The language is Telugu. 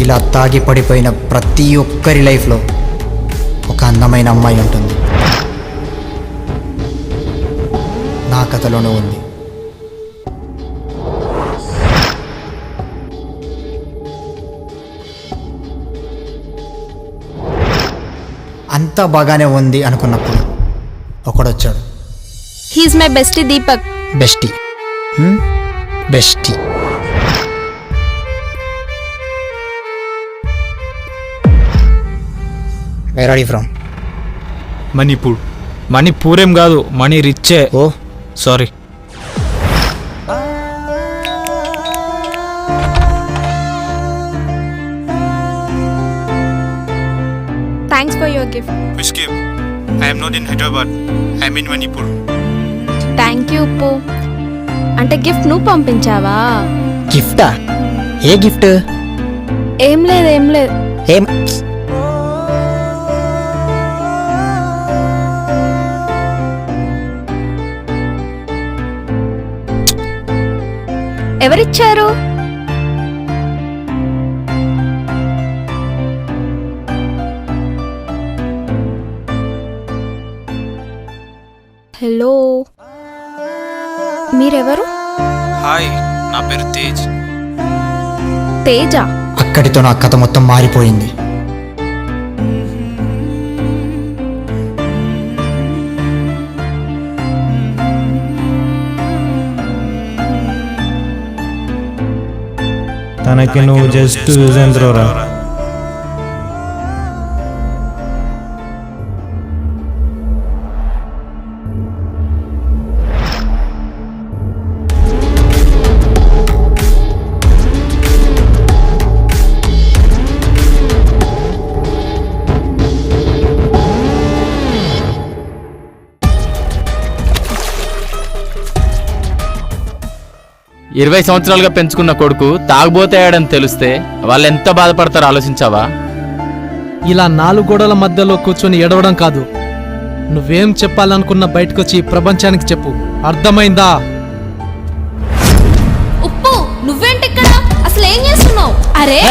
ఇలా తాగి పడిపోయిన ప్రతి ఒక్కరి లైఫ్లో ఒక అందమైన అమ్మాయి ఉంటుంది. నా కథలోనూ ఉంది. అంతా బాగానే ఉంది అనుకున్నప్పుడు ఒకడొచ్చాడు. He's my bestie Deepak. Bestie bestie. Where are you from? Manipur. Manipur ఏం కాదు, మణి రిచ్చే. Oh sorry. Thanks for your gift. Which gift? I am not in Hyderabad. I am in Manipur. Thank you ఉప్పు. అంటే గిఫ్ట్ నువ్వు పంపించావా? గిఫ్టా? ఏ గిఫ్ట్? ఏం లేదు ఏం లేదు. ఏం? ఎవరిచ్చారు? హలో, మీరెవరు? హాయ్, నా పేరు తేజ్. తేజ? అక్కడితో నా కథ మొత్తం మారిపోయింది. తనకి నువ్వు జస్ట్ యూజ్ అండ్ త్రో రా. ఇరవై సంవత్సరాలుగా పెంచుకున్న కొడుకు తాగుబోతాయాడని తెలిస్తే వాళ్ళు ఎంత బాధపడతారో ఆలోచించావా? ఇలా 4 గోడల మధ్యలో కూర్చొని ఎడవడం కాదు, నువ్వేం చెప్పాలనుకున్న బయటకొచ్చి ప్రపంచానికి చెప్పు. అర్థమైందా? ఉప్పు, నువ్వేంటి ఇక్కడ? అసలు ఏం చేస్తున్నావు? అరే